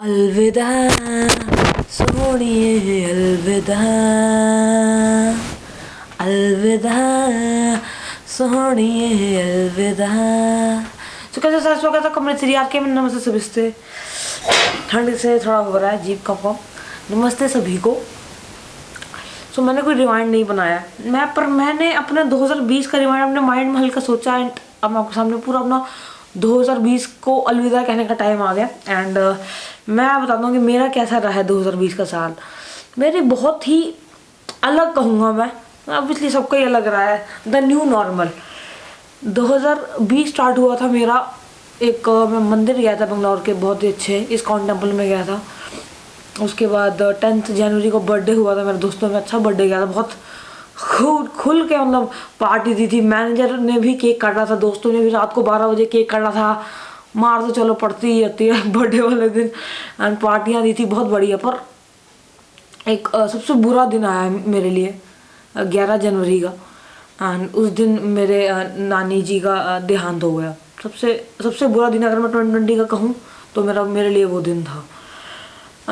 अलविदा सोनिए अलविदा, अलविदा सोनिए अलविदा। तो कैसे सर स्वागत है कमरे थ्री आपके में। नमस्ते सभी से, ठंड से थोड़ा हो रहा है जीभ का। नमस्ते सभी को। सो मैंने कोई रिवाइंड नहीं बनाया मैंने अपने 2020 का रिवाइंड अपने माइंड में हल्का सोचा एंड अब मैं आपके सामने पूरा अपना 2020 को अलविदा कहने का टाइम आ गया। एंड मैं बताता हूँ कि मेरा कैसा रहा है 2020 का साल। मेरी बहुत ही अलग कहूँगा मैं, ऑब्वियसली सबका ही अलग रहा है। द न्यू नॉर्मल 2020 स्टार्ट हुआ था मेरा। मैं मंदिर गया था बंगलौर के, बहुत ही अच्छे इस्कॉन टेम्पल में गया था। उसके बाद 10 जनवरी को बर्थडे हुआ था मेरे दोस्तों में, अच्छा बर्थडे गया था। बहुत खुल के मतलब पार्टी दी थी। मैनेजर ने भी केक काटा था, दोस्तों ने भी रात को 12 बजे केक काटा था। मार तो चलो पड़ती ही होती है बर्थडे वाले दिन, एंड पार्टियाँ दी थी बहुत बढ़िया। पर एक सबसे बुरा दिन आया मेरे लिए 11 जनवरी का। एंड उस दिन मेरे नानी जी का देहांत हो गया। सबसे बुरा दिन अगर मैं 2020 का कहूँ तो मेरे लिए वो दिन था।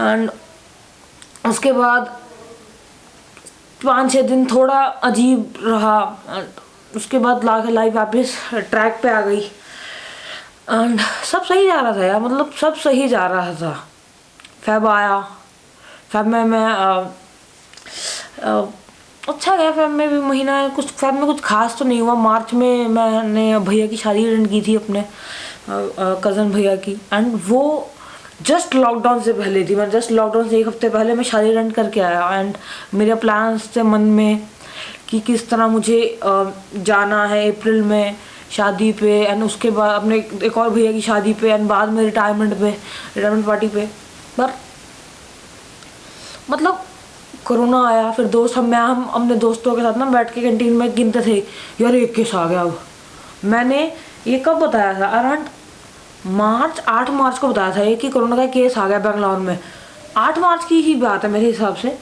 एंड उसके बाद 5-6 दिन थोड़ा अजीब रहा। उसके बाद लाइफ वापस ट्रैक पे आ गई एंड सब सही जा रहा था यार, मतलब सब सही जा रहा था। फेब आया, फेब में मैं अच्छा गया। फेब में भी महीना कुछ, फेब में कुछ खास तो नहीं हुआ। मार्च में मैंने भैया की शादी अटेंड की थी, अपने कज़न भैया की। एंड वो जस्ट लॉकडाउन से पहले थी। मैं जस्ट लॉकडाउन से 1 हफ्ते पहले मैं शादी अटेंड करके आया। एंड मेरे प्लान्स थे मन में कि किस तरह मुझे जाना है अप्रैल में शादी पे, एंड उसके बाद अपने एक और भैया की शादी पे, एंड बाद में रिटायरमेंट पार्टी पे। पर मतलब कोरोना आया। फिर हम अपने दोस्तों के साथ ना बैठ के कैंटीन में गिनते थे, यार एक केस आ गया। अब मैंने ये कब बताया था, अराउंड 8 मार्च को बताया था ये कि कोरोना का केस आ गया बेंगलोर में। 8 मार्च की ही बात है मेरे हिसाब से,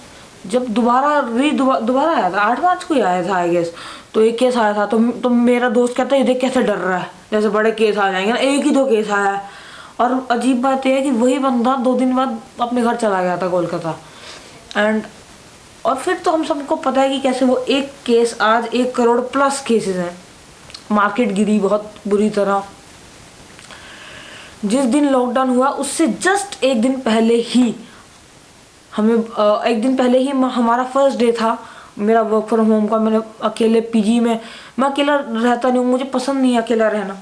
जब दोबारा आया था। 8 मार्च को ही आया था आई गेस। तो एक केस आया था तो मेरा दोस्त कहता है ये देख कैसे डर रहा है, जैसे बड़े केस आ जाएंगे ना। एक ही 2 केस आया है। और अजीब बात यह है कि वही बंदा 2 दिन बाद अपने घर चला गया था कोलकाता। एंड और फिर तो हम सबको पता है कि कैसे वो एक केस आज 1 करोड़ प्लस केसेस हैं। मार्केट गिरी बहुत बुरी तरह। जिस दिन लॉकडाउन हुआ उससे जस्ट एक दिन पहले ही हमारा फर्स्ट डे था मेरा वर्क फ्रॉम होम का। मैंने अकेले पीजी में, मैं अकेला रहता नहीं हूँ, मुझे पसंद नहीं है अकेला रहना।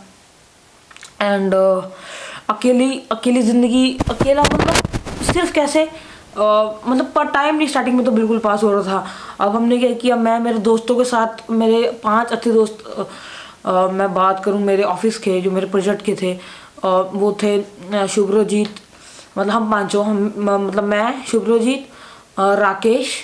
एंड अकेली ज़िंदगी, अकेला मतलब सिर्फ कैसे मतलब पर टाइम नहीं। स्टार्टिंग में तो बिल्कुल पास हो रहा था। अब हमने क्या किया, मैं मेरे दोस्तों के साथ, मेरे 5 अच्छे दोस्त, मैं बात करूँ मेरे ऑफिस के जो मेरे प्रोजेक्ट के थे, वो थे शुभ्रजीत, मतलब हम पांचों, मतलब मैं, शुभ्रजीत, राकेश,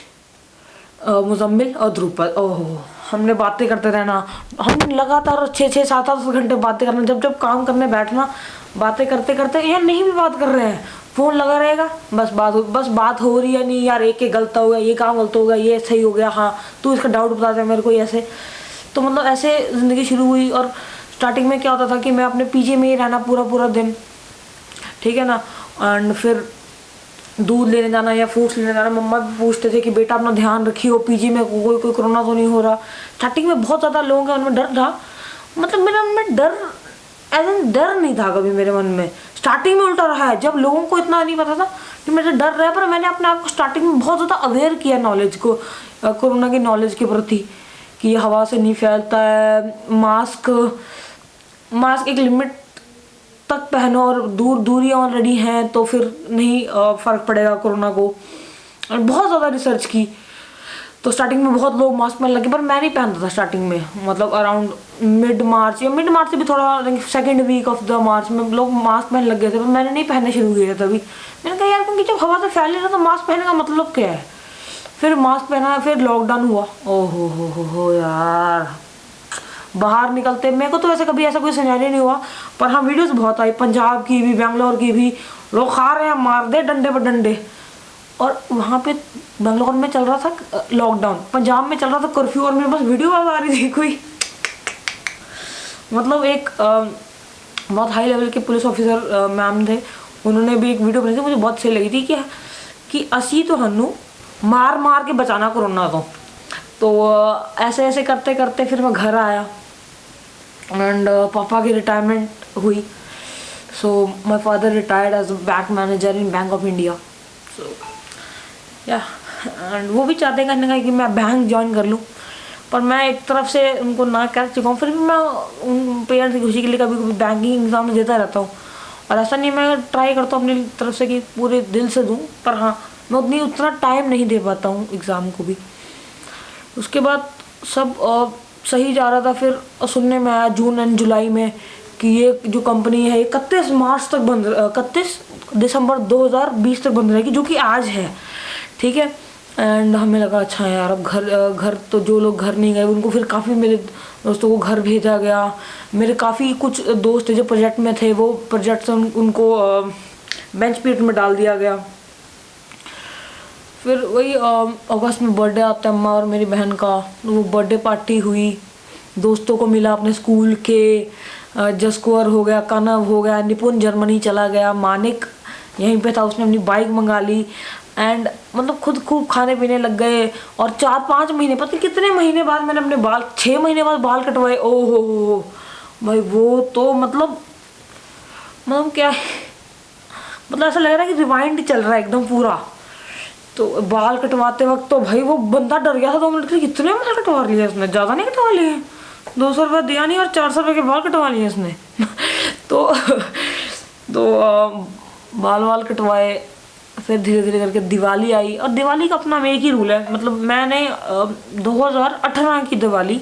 मुजम्मिल और ध्रुपद। ओहो, हमने बातें करते रहना। हम लगातार 6-6, 7-8 घंटे बातें करना। जब काम करने बैठना, बातें करते करते, यार नहीं भी बात कर रहे हैं, फ़ोन लगा रहेगा, बस बात हो रही है। नहीं यार एक गलत हो गया, ये काम गलत हो गया, ये सही हो गया, हाँ तू इसका डाउट बता दे मेरे को, ऐसे। तो मतलब ऐसे ज़िंदगी शुरू हुई। और स्टार्टिंग में क्या होता था कि मैं अपने पीजी में ही रहना पूरा दिन, ठीक है ना। एंड फिर दूध लेने जाना या फ्रूट्स लेने जाना, मम्मा भी पूछते थे कि बेटा अपना ध्यान रखिए, पीजी में कोई कोरोना तो नहीं हो रहा। स्टार्टिंग में बहुत ज़्यादा लोगों के मन में डर था। मतलब मेरे मन में डर नहीं था कभी मेरे मन में। स्टार्टिंग में उल्टा रहा है, जब लोगों को इतना नहीं पता था कि मेरे डर रहा है। पर मैंने अपने आप को स्टार्टिंग में बहुत ज़्यादा अवेयर किया नॉलेज को, कोरोना की नॉलेज के प्रति, कि ये हवा से नहीं फैलता है, मास्क एक लिमिट तक पहनो, और दूरियाँ ऑलरेडी हैं तो फिर नहीं फ़र्क पड़ेगा कोरोना को। और बहुत ज़्यादा रिसर्च की। तो स्टार्टिंग में बहुत लोग मास्क पहनने लगे, पर मैं नहीं पहनता था स्टार्टिंग में। मतलब अराउंड मिड मार्च से भी थोड़ा सेकेंड वीक ऑफ द मार्च में लोग मास्क पहनने लग गए थे, पर मैंने नहीं पहनने शुरू किया तभी। मैंने कहा यार क्योंकि जब हवा से फैल रहा था तो मास्क पहनने का मतलब क्या है। फिर मास्क पहना, फिर लॉकडाउन हुआ। ओहो हो यार, बाहर निकलते, मेरे को तो वैसे कभी ऐसा कोई सिनेरियो नहीं हुआ, पर हाँ वीडियोस बहुत आई, पंजाब की भी, बेंगलोर की भी। लोग खा रहे हैं, मार दे डंडे पर डंडे। और वहाँ पे बेंगलोर में चल रहा था लॉकडाउन, पंजाब में चल रहा था कर्फ्यू, और मेरे पास वीडियो आ रही थी कोई। मतलब एक बहुत हाई लेवल के पुलिस ऑफिसर मैम थे, उन्होंने भी एक वीडियो बनाई थी, मुझे बहुत सही लगी थी कि असी तो हन्नू मार मार के बचाना कोरोना तो ऐसे ऐसे करते करते फिर मैं घर आया एंड पापा की रिटायरमेंट हुई। So my father retired as a bank manager in Bank of India. So yeah and वो भी चाहते हैं कहीं ना कहीं कि मैं बैंक ज्वाइन कर लूँ, पर मैं एक तरफ से उनको ना कर चुका हूँ, फिर भी मैं उन पेरेंट्स की खुशी के लिए कभी कभी बैंकिंग एग्ज़ाम देता रहता हूँ। और ऐसा नहीं, मैं ट्राई करता हूँ अपनी तरफ से कि पूरे दिल से दूँ, पर हाँ मैं उतना टाइम नहीं दे पाता हूँ एग्ज़ाम को भी। उसके बाद सब सही जा रहा था, फिर सुनने में आया जून एंड जुलाई में कि ये जो कंपनी है 31 मार्च तक बंद, 31 दिसंबर 2020 तक बंद रहेगी, जो कि आज है, ठीक है। एंड हमें लगा अच्छा यार अब घर तो जो लोग घर नहीं गए उनको फिर काफ़ी, मेरे दोस्तों को घर भेजा गया। मेरे काफ़ी कुछ दोस्त जो प्रोजेक्ट में थे वो प्रोजेक्ट से उनको बेंच पीरियड में डाल दिया गया। फिर वही अगस्त में बर्थडे आता है अम्मा और मेरी बहन का, वो बर्थडे पार्टी हुई, दोस्तों को मिला अपने स्कूल के, जसकुअर हो गया, कनव हो गया, निपुण जर्मनी चला गया, मानिक यहीं पे था, उसने अपनी बाइक मंगा ली एंड मतलब खुद खूब खाने पीने लग गए। और 4-5 महीने, पता नहीं कितने महीने बाद मैंने अपने बाल, 6 महीने बाद बाल कटवाए। ओ हो भाई, वो तो मतलब क्या, मतलब ऐसा लग रहा है कि रिवाइंड चल रहा है एकदम पूरा। तो बाल कटवाते वक्त तो भाई वो बंदा डर गया था 2 मिनट के लिए, कितने बाल कटवा लिए उसने, ज़्यादा नहीं कटवा लिए, 200 रुपये दिया नहीं और 400 रुपये के बाल कटवा लिए उसने। तो बाल कटवाए, फिर धीरे धीरे करके दिवाली आई। और दिवाली का अपना एक ही रूल है, मतलब मैंने 2018 की दिवाली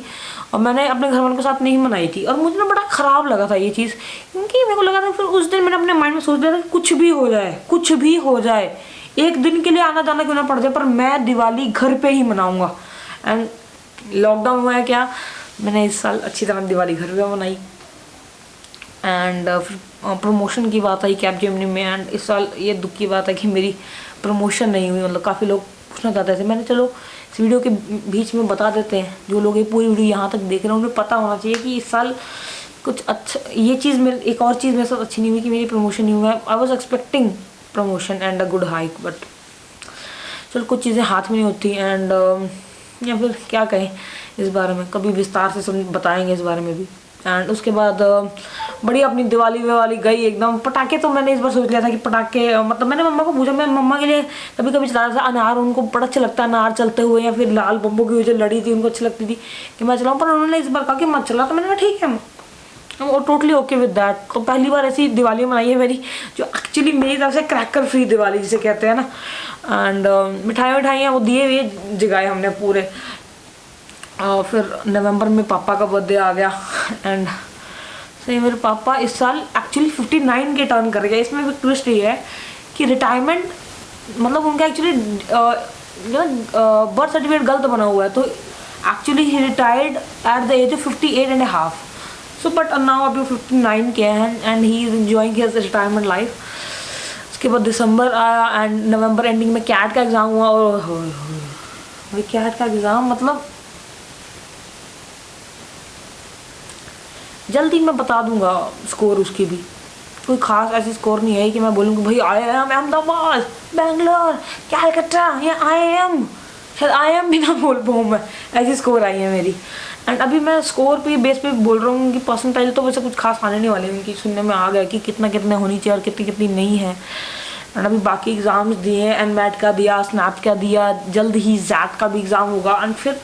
और मैंने अपने घर वालों के साथ नहीं मनाई थी, और मुझे ना बड़ा ख़राब लगा था ये चीज़, क्योंकि मेरे को लगा था फिर उस दिन मैंने अपने माइंड में सोच लिया था कि कुछ भी हो जाए, एक दिन के लिए आना जाना क्यों ना पड़ जाए, पर मैं दिवाली घर पे ही मनाऊंगा। एंड लॉकडाउन हुआ है क्या, मैंने इस साल अच्छी तरह दिवाली घर पे मनाई। एंड फिर प्रमोशन की बात आई कैपजेमिनी में, एंड इस साल ये दुख की बात है कि मेरी प्रमोशन नहीं हुई। मतलब काफ़ी लोग पूछना चाहते थे, मैंने चलो इस वीडियो के बीच में बता देते हैं, जो लोग ये पूरी वीडियो यहाँ तक देख रहे हैं उन्हें पता होना चाहिए कि इस साल कुछ अच्छा, ये चीज़ मेरे, एक और चीज़ मेरे साथ अच्छी नहीं हुई कि मेरी प्रमोशन नहीं हुआ है। I was expecting promotion and a good hike, but चलो कुछ चीज़ें हाथ में नहीं होती। एंड या फिर क्या कहें इस बारे में, कभी विस्तार से बताएंगे इस बारे में भी। एंड उसके बाद बड़ी अपनी दिवाली गई एकदम। पटाखे तो मैंने इस बार सोच लिया था कि पटाखे, मतलब मैंने मम्मा को पूछा, मैं मम्मा के लिए कभी कभी चलाता था अनार, उनको बड़ा अच्छा लगता है अनार चलते हुए, या फिर लाल बम्बू की जो लड़ी थी उनको अच्छी लगती थी कि मैं चलाऊँ, पर उन्होंने इस बार कहा कि मत चला, तो मैंने कहा ठीक है, और टोटली ओके विद दैट। तो पहली बार ऐसी दिवाली मनाई है मेरी, जो एक्चुअली मेरी तरफ से क्रैकर फ्री दिवाली जिसे कहते हैं ना। एंड मिठाइयाँ वो दिए हुए जगाए हमने पूरे। फिर नवंबर में पापा का बर्थडे आ गया, एंड सही मेरे पापा इस साल एक्चुअली 59 के टर्न कर गए। इसमें भी ट्विस्ट ये है कि रिटायरमेंट, मतलब उनका एक्चुअली बर्थ सर्टिफिकेट गलत बना हुआ है, तो actually he retired at the age of 58.5। So but now अभी 59 के हैं and he is enjoying his retirement life. उसके बाद दिसंबर आया एंड नवंबर एंडिंग में कैट का एग्ज़ाम हुआ, और भाई कैट का एग्ज़ाम मतलब जल्दी मैं बता दूंगा स्कोर उसकी भी, कोई ख़ास ऐसी स्कोर नहीं है कि मैं बोलूँगी भाई आई एम अहमदाबाद, बेंगलोर, कैलकाटा या आई एम, शायद आई एम भी ना बोल पाऊँ मैं, ऐसी स्कोर आई है मेरी। एंड अभी मैं स्कोर पे बेस पे बोल रहा हूँ कि परसेंटाइल तो वैसे कुछ खास आने नहीं वाले, उनकी सुनने में आ गया कि कितना कितने होनी चाहिए और कितनी कितनी नहीं है। एंड अभी बाकी एग्ज़ाम्स दिए, एंड मैट का दिया, स्नैप का दिया, जल्द ही जैट का भी एग्ज़ाम होगा। एंड फिर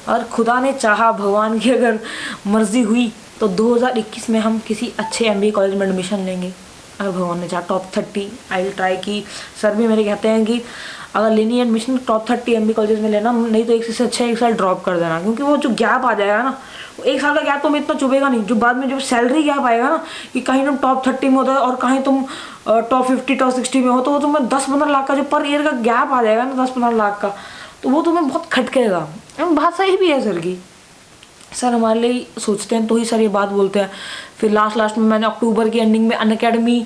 और खुदा ने चाहा, भगवान की अगर मर्ज़ी हुई तो 2021 में हम किसी अच्छे MBA कॉलेज में एडमिशन लेंगे, अगर भगवान ने चाहा टॉप 30। आई विल ट्राई कि सर भी मेरे कहते हैं कि अगर लेनी है एडमिशन टॉप 30 MBA कॉलेज में लेना, नहीं तो एक से अच्छा 1 साल ड्रॉप कर देना, क्योंकि वो जो गैप आ जाएगा ना, 1 साल का गैप तो हमें इतना चुभेगा नहीं, जो बाद में जब सैलरी गैप आएगा ना कि कहीं तुम टॉप 30 में होता है और कहीं तुम टॉप 50 टॉप 60 में हो, तो वो तुम्हें 10-15 लाख का जो पर ईयर का गैप आ जाएगा ना, 10-15 लाख का, तो वो तुम्हें बहुत खटकेगा। बात सही भी है सर की, सर हमारे लिए सोचते हैं तो ही सर ये बात बोलते हैं। फिर लास्ट में मैंने अक्टूबर की एंडिंग में अनअकैडमी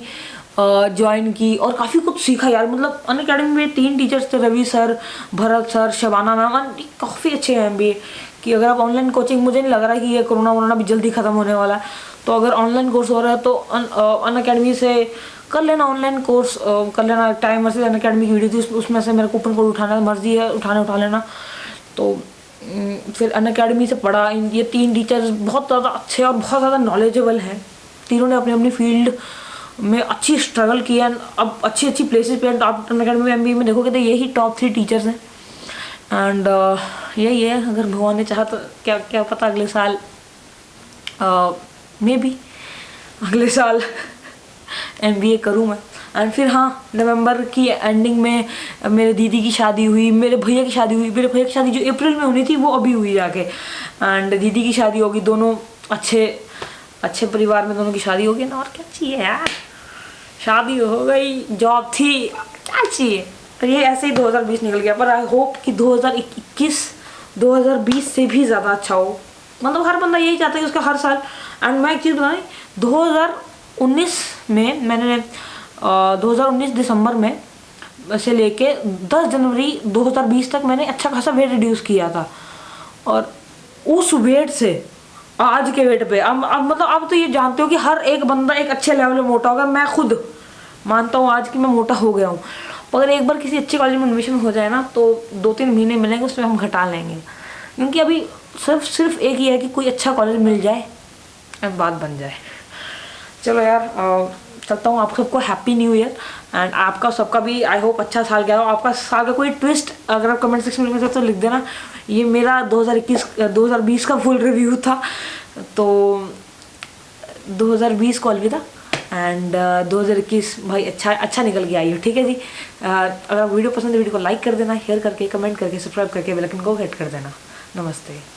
ज्वाइन की और काफ़ी कुछ सीखा यार। मतलब अनअकैडमी में 3 टीचर्स थे, Ravi sir, Bharat sir, Shabana ma'am, काफ़ी अच्छे हैं MBA की। अगर आप ऑनलाइन कोचिंग, मुझे नहीं लग रहा कि ये कोरोना भी जल्दी ख़त्म होने वाला है, तो अगर ऑनलाइन कोर्स हो रहा है तो अनअकैडमी से कर लेना, ऑनलाइन कोर्स कर लेना। टाइम वर्सेस अनअकैडमी की वीडियो थी, उसमें से मेरा कूपन कोड उठाना मर्जी है, उठा लेना। तो फिर अनअकैडमी से पढ़ा। ये 3 टीचर्स बहुत ज़्यादा अच्छे और बहुत ज़्यादा नॉलेजेबल हैं। तीनों ने अपनी अपनी फील्ड में अच्छी स्ट्रगल किया, अब अच्छी अच्छी प्लेसेस पे। आप अनअकैडमी में MBA में देखोगे तो यही टॉप 3 टीचर्स हैं। एंड यही है, अगर भगवान ने चाहा तो क्या पता अगले साल मे बी अगले साल MBA करूँ मैं। एंड फिर हाँ, नवंबर की एंडिंग में मेरे दीदी की शादी हुई, मेरे भैया की शादी हुई। मेरे भैया की शादी जो अप्रैल में होनी थी वो अभी हुई जाके। एंड दीदी की शादी होगी, दोनों अच्छे परिवार में दोनों की शादी होगी ना, और क्या चाहिए यार। शादी हो गई, जॉब थी, क्या चाहिए। तो ये ऐसे ही 2020 निकल गया, पर आई होप कि 2021 2020 से भी ज़्यादा अच्छा हो। मतलब हर बंदा यही चाहता है कि उसका हर साल। एंड मैं एक चीज़ बताऊँ, 2019 में मैंने 2019 दिसंबर में से लेके 10 जनवरी 2020 तक मैंने अच्छा खासा वेट रिड्यूस किया था। और उस वेट से आज के वेट पे अब मतलब अब तो ये जानते हो कि हर एक बंदा एक अच्छे लेवल में मोटा होगा। मैं खुद मानता हूँ आज कि मैं मोटा हो गया हूँ। अगर एक बार किसी अच्छे कॉलेज में एडमिशन हो जाए ना, तो 2-3 महीने मिलेंगे, उसमें हम घटा लेंगे। क्योंकि अभी सिर्फ एक ही है कि कोई अच्छा कॉलेज मिल जाए और बात बन जाए। चलो यार, चलता हूँ। आप सबको हैप्पी न्यू ईयर। एंड आपका सबका भी आई होप अच्छा साल गया हो। आपका साल का कोई ट्विस्ट अगर आप कमेंट सेक्शन में लिख सकते हो तो लिख देना। ये मेरा 2020 का फुल रिव्यू था। तो 2020 को अलविदा। एंड 2021 भाई अच्छा निकल गया ये, ठीक है जी। अगर वीडियो पसंद है, वीडियो को लाइक कर देना, शेयर करके, कमेंट करके, सब्सक्राइब करके बेल आइकन को हिट कर देना। नमस्ते।